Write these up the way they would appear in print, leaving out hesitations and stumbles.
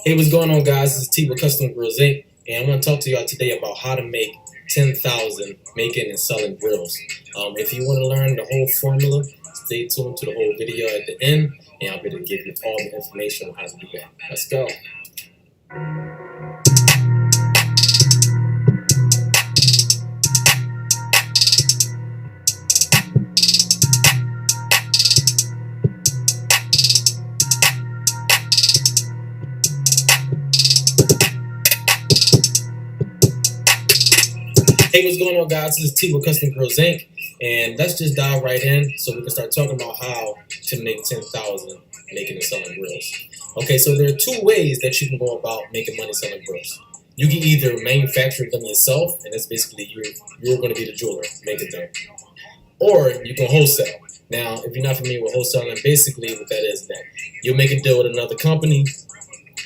Hey, what's going on, guys? This is T with Custom Grills Inc. And I want to talk to y'all today about how to make 10,000 making and selling grills. If you want to learn the whole formula, stay tuned to the whole video at the end, and I'll be able to give you all the information on how to do that. Let's go. Hey, what's going on, guys? This is T with Custom Grills Inc. And let's just dive right in so we can start talking about how to make 10,000 making and selling grills. Okay, so there are two ways that you can go about making money selling grills. You can either manufacture them yourself, and that's basically you're going to be the jeweler making them, or you can wholesale. Now, if you're not familiar with wholesaling, basically what that is that you'll make a deal with another company,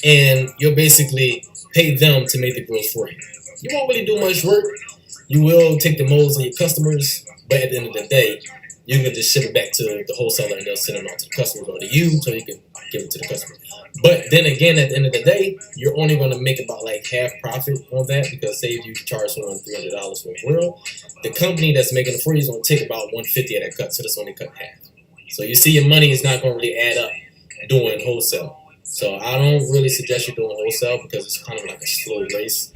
and you'll basically pay them to make the grills for you. You won't really do much work. You will take the molds of your customers, but at the end of the day, you can just ship it back to the wholesaler and they'll send it out to the customers or to you so you can give it to the customer. But then again, at the end of the day, you're only going to make about like half profit on that, because say if you charge someone $300 for a grill, the company that's making it for you is going to take about $150 of that cut, so that's only cut half. So you see, your money is not going to really add up doing wholesale. So I don't really suggest you doing wholesale because it's kind of like a slow race.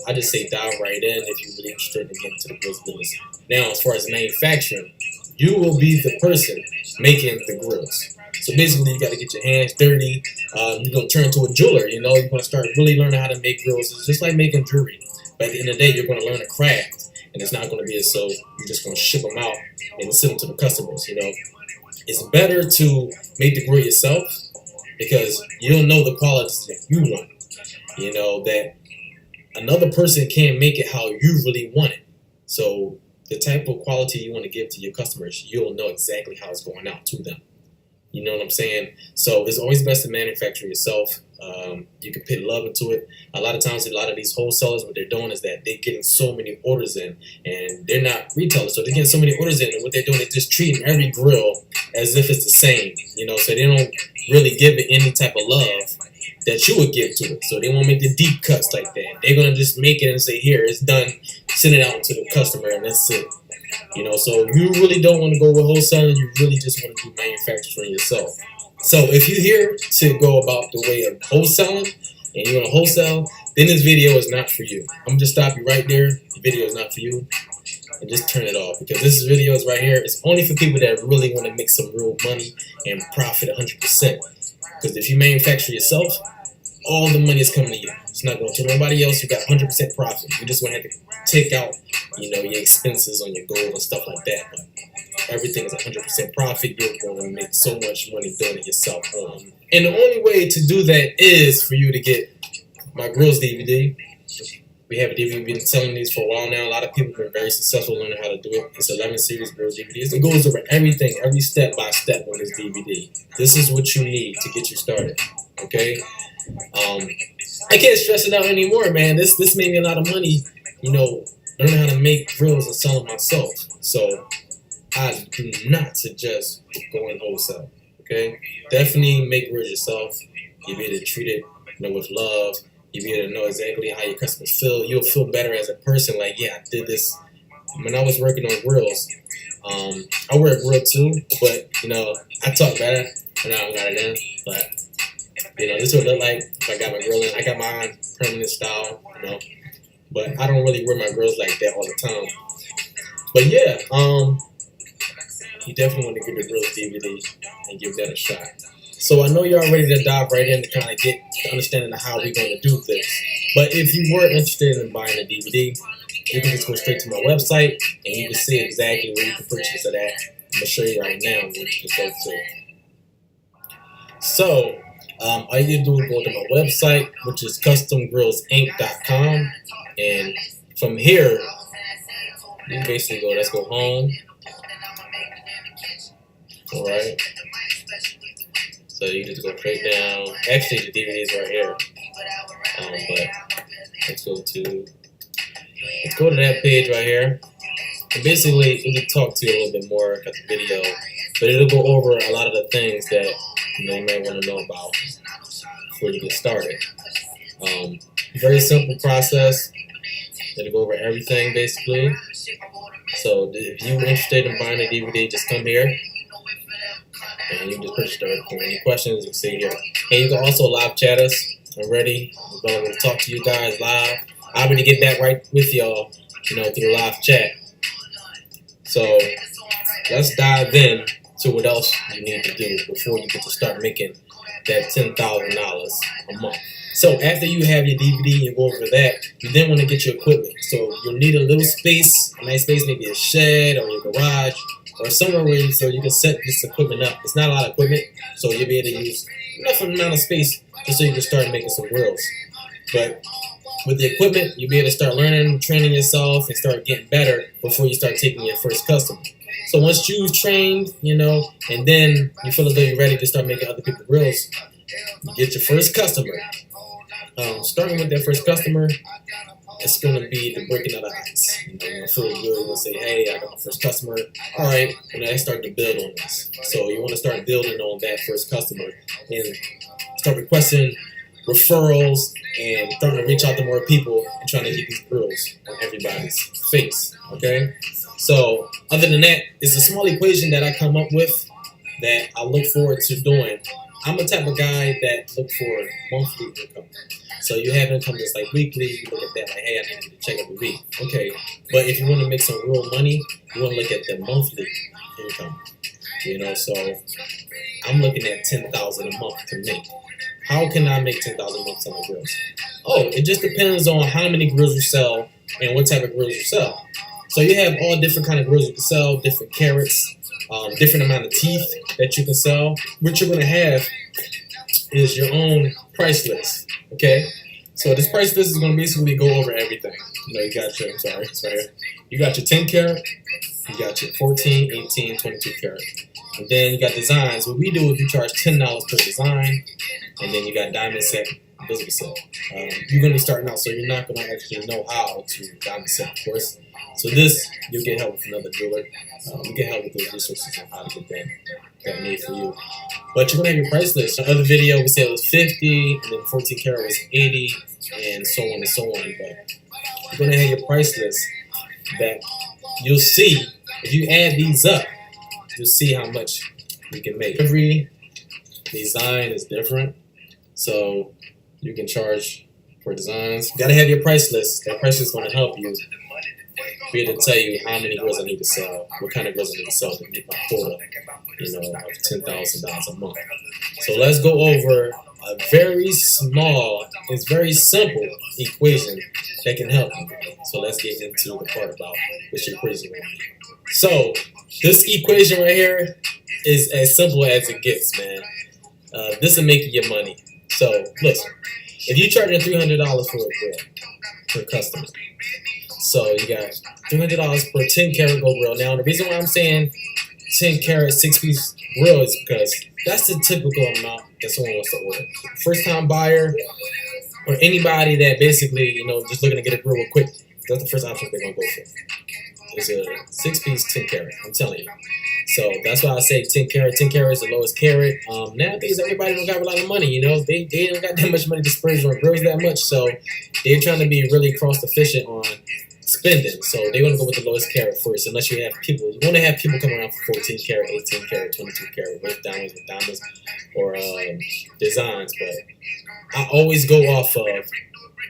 I just say dive right in if you're really interested in getting into the grills business. Now, as far as manufacturing, you will be the person making the grills. So basically, you got to get your hands dirty. You're going to turn into a jeweler. You're going to start really learning how to make grills. It's just like making jewelry. But at the end of the day, you're going to learn a craft. And it's not going to be so you're just going to ship them out and send them to the customers. It's better to make the grill yourself because you'll know the qualities that you want. That another person can't make it how you really want it. So the type of quality you want to give to your customers, you'll know exactly how it's going out to them. You know what I'm saying? So it's always best to manufacture yourself. You can put love into it. A lot of times, a lot of these wholesalers, what they're doing is that they're getting so many orders in, and they're not retailers, so they're getting so many orders in, and what they're doing is just treating every grill as if it's the same. So they don't really give it any type of love that you would give to it. So they won't make the deep cuts like that. They're gonna just make it and say, "Here, it's done." Send it out to the customer, and that's it. So you really don't want to go with wholesaling. You really just want to do manufacturing yourself. So if you're here to go about the way of wholesaling and you want to wholesale, then this video is not for you. I'm just stop you right there. The video is not for you, and just turn it off, because this video is right here. It's only for people that really want to make some real money and profit 100%. Because if you manufacture yourself, all the money is coming to you. It's not going to nobody else. You got 100% profit. You just want to have to take out, your expenses on your gold and stuff like that. But everything is 100% profit. You're going to make so much money doing it yourself. And the only way to do that is for you to get my Grillz DVD. We have a DVD. We've been selling these for a while now. A lot of people have been very successful learning how to do it. It's 11 series Grillz DVDs. It goes over everything, every step by step on this DVD. This is what you need to get you started. Okay? I can't stress it out anymore, man. This made me a lot of money, learning how to make grills and sell them myself. So I do not suggest going wholesale. Okay? Definitely make grills yourself. You be able to treat it, with love. You be able to know exactly how your customers feel. You'll feel better as a person. Like, yeah, I did this when I was working on grills. I wear a grill too, but I talk better when I don't got it in. But this would look like if I got my grill in. I got mine permanent style, but I don't really wear my grills like that all the time. But yeah, you definitely want to get the Grillz DVD and give that a shot. So I know you're all ready to dive right in to kind of get the understanding of how we're going to do this. But if you were interested in buying a DVD, you can just go straight to my website and you can see exactly where you can purchase it at. I'm going to show you right now where you can go to. So all you need to do is go to my website, which is customgrillzinc.com, and from here you basically go, let's go home. Alright, so you just go straight down. Actually, the DVD is right here, but let's go to that page right here, and basically it'll talk to you a little bit more about the video, but it'll go over a lot of the things that you might want to know about. before you get started. Very simple process. It'll go over everything basically. So if you're interested in buying a DVD, just come here and you can just purchase directly. Any questions, you can see here. And you can also live chat us. I'm ready. I'm going to talk to you guys live. I'm going to get back right with y'all, through the live chat. So let's dive in to what else you need to do before you get to start making that $10,000 a month. So after you have your DVD and you go over that, you then want to get your equipment. So you'll need a little space, a nice space, maybe a shed or your garage or somewhere where so you can set this equipment up. It's not a lot of equipment, so you'll be able to use enough amount of space just so you can start making some grills. But with the equipment, you'll be able to start learning, training yourself, and start getting better before you start taking your first customer. So once you've trained, and then you feel as though you're ready to start making other people's grills, you get your first customer. Starting with that first customer, it's going to be the breaking of the ice. You're going to feel good. You're going to say, hey, I got my first customer. All right, and I start to build on this. So you want to start building on that first customer and start requesting referrals and starting to reach out to more people and trying to get these grills on everybody's face, okay? So other than that, it's a small equation that I come up with that I look forward to doing. I'm the type of guy that look for monthly income. So you have income that's like weekly, you look at that like, hey, I need to check every week. Okay, but if you want to make some real money, you want to look at the monthly income. So I'm looking at $10,000 a month to make. How can I make $10,000 a month selling grills? Oh, it just depends on how many grills you sell and what type of grills you sell. So you have all different kind of grills you can sell, different carats, different amount of teeth that you can sell. What you're going to have is your own price list, okay? So this price list is going to basically go over everything. You got your, you got your 10 carat, you got your 14, 18, 22 carat. And then you got designs. What we do is we charge $10 per design, and then you got diamond set, invisible set. You're going to be starting out, so you're not going to actually know how to diamond set, of course. So this, you'll get help with another jeweler. You get help with those resources on how to get that made for you. But you're going to have your price list. In the other video, we said it was 50, and then 14 karat was 80, and so on and so on. But you're going to have your price list that you'll see. If you add these up, you'll see how much you can make. Every design is different, so you can charge for designs. You got to have your price list. That price list is going to help you be able to tell you how many grills I need to sell, what kind of grills I need to sell to meet my quota, of $10,000 a month. So let's go over a very small, it's very simple equation that can help you. So let's get into the part about which equation right here. So this equation right here is as simple as it gets, man. This will make you your money. So listen, if you're charging $300 for a grill per customer, so you got $300 per 10 karat gold grill. Now the reason why I'm saying 10 karat 6-piece grill is because that's the typical amount that someone wants to order. First time buyer or anybody that basically just looking to get a grill real quick, that's the first option they're gonna go for. It's a 6-piece 10 karat. I'm telling you. So that's why I say 10 karat. 10 karat is the lowest karat. Nowadays, everybody don't got a lot of money. They don't got that much money to splurge on grills that much. So they're trying to be really cost efficient on spending. So they want to go with the lowest karat first. Unless you have people, you want to have people come around for 14 karat, 18 karat, 22 karat with diamonds, or designs. But I always go off of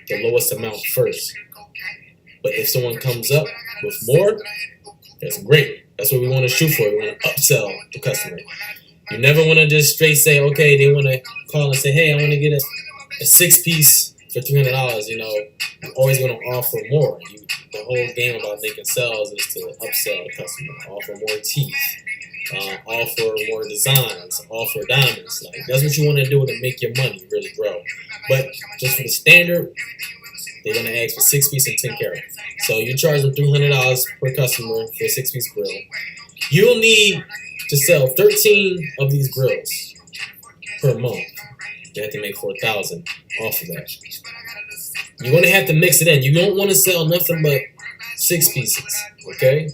the lowest amount first. But if someone comes up with more, that's great. That's what we want to shoot for. We want to upsell the customer. You never want to just straight say, okay, they want to call and say, hey, I want to get a 6-piece for $300. You're always going to offer more. The whole game about making sales is to upsell the customer, offer more teeth, offer more designs, offer diamonds. That's what you want to do to make your money really grow. But just for the standard, they're going to ask for 6-piece and 10 karat. So you charge them $300 per customer for a 6-piece grill. You'll need to sell 13 of these grills per month. You have to make $4,000 off of that. You're going to have to mix it in. You don't want to sell nothing but 6 pieces, okay?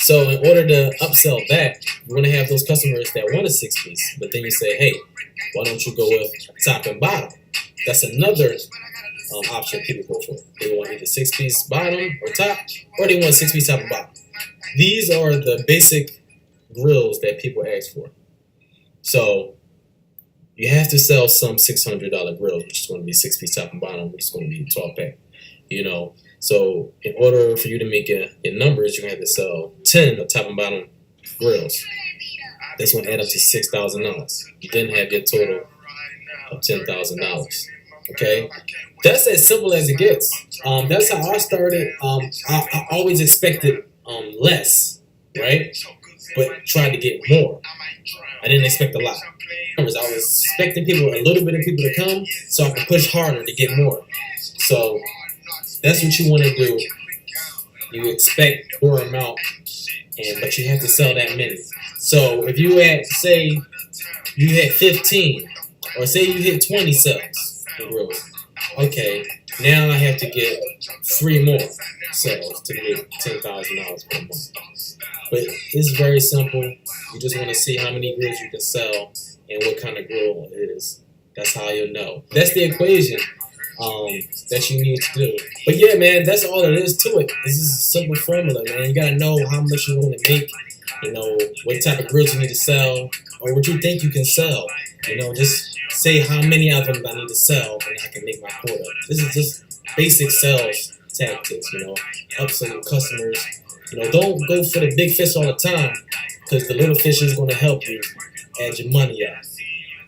So in order to upsell that, you're going to have those customers that want a 6-piece, but then you say, hey, why don't you go with top and bottom? That's another option people go for. They want either 6-piece bottom or top, or they want 6-piece top and bottom. These are the basic grills that people ask for. So you have to sell some $600 grills, which is going to be 6-piece top and bottom, which is going to be 12-pack. So in order for you to make your numbers, you're going to have to sell 10 of top and bottom grills. That's going to add up to $6,000. You then have your total of $10,000. Okay, that's as simple as it gets. That's how I started. I always expected less, right? But tried to get more. I didn't expect a lot. I was expecting a little bit of people to come, so I could push harder to get more. So that's what you want to do. You expect more amount, but you have to sell that many. So if you say you hit 15, or say you hit 20 sales in grills, okay, now I have to get 3 more sales to make $10,000 per month. But it's very simple. You just want to see how many grills you can sell and what kind of grill it is. That's how you'll know. That's the equation that you need to do. But yeah, man, that's all there is to it. This is a simple formula, man. You gotta know how much you want to make. What type of grills you need to sell, or what you think you can sell. Just say how many of them I need to sell, and I can make my quota. This is just basic sales tactics. Upsell your customers. Don't go for the big fish all the time, because the little fish is going to help you add your money up.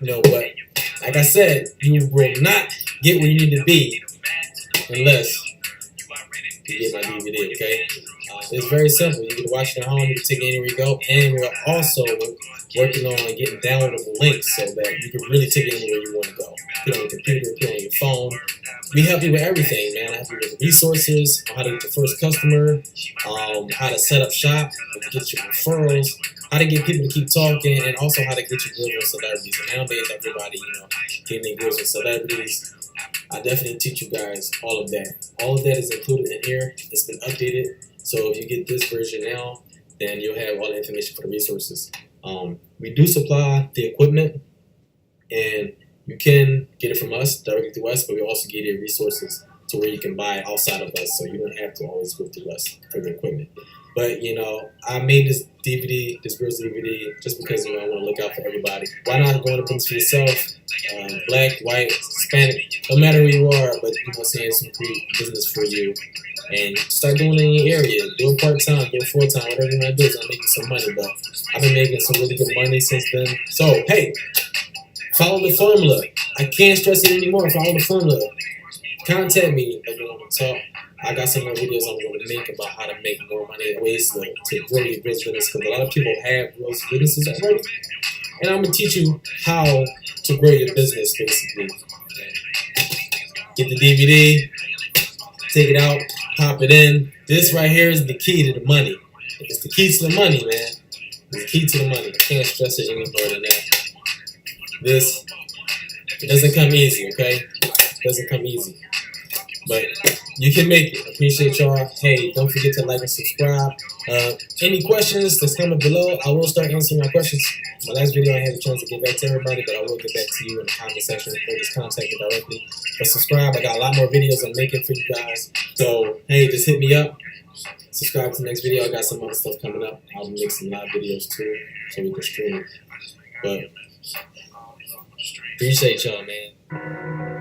But like I said, you will not get where you need to be unless you get my DVD, okay? It's very simple. You can watch it at home, you can take it anywhere you go, and we're also working on getting downloadable links so that you can really take it anywhere you want to go. Put it on your computer, put it on your phone. We help you with everything, man. I help you with resources, how to get your first customer, how to set up shop, how to get your referrals, how to get people to keep talking, and also how to get your grills with celebrities. And nowadays, everybody, getting their grills with celebrities. I definitely teach you guys all of that. All of that is included in here. It's been updated. So if you get this version now, then you'll have all the information for the resources. We do supply the equipment, and you can get it from us, directly through us, but we also give you resources to where you can buy outside of us, so you don't have to always go through us for the equipment. But, I made this DVD, this Grillz DVD, just because, I want to look out for everybody. Why not go into business for yourself? Black, white, Hispanic, no matter who you are, but, saying some free business for you. And start doing it in your area. Do it part-time, do it full-time, whatever you want to do. So I'm making some money, but I've been making some really good money since then. So, hey, follow the formula. I can't stress it anymore. Follow the formula. Contact me if you want to talk. I got some more videos I'm going to make about how to make more money and ways to grow your Grillz business, because a lot of people have Grillz businesses already. And I'm going to teach you how to grow your business, basically. Get the DVD, take it out, pop it in. This right here is the key to the money. It's the key to the money, man. It's the key to the money. I can't stress it any more than that. It doesn't come easy, okay? It doesn't come easy. But you can make it. Appreciate y'all. Hey, don't forget to like and subscribe. Any questions that's coming below, I will start answering my questions. My last video, I had a chance to get back to everybody, but I will get back to you in the comment section or just contact me directly. But subscribe. I got a lot more videos I'm making for you guys. So, hey, just hit me up. Subscribe to the next video. I got some other stuff coming up. I'll make some live videos too, so we can stream. But appreciate y'all, man.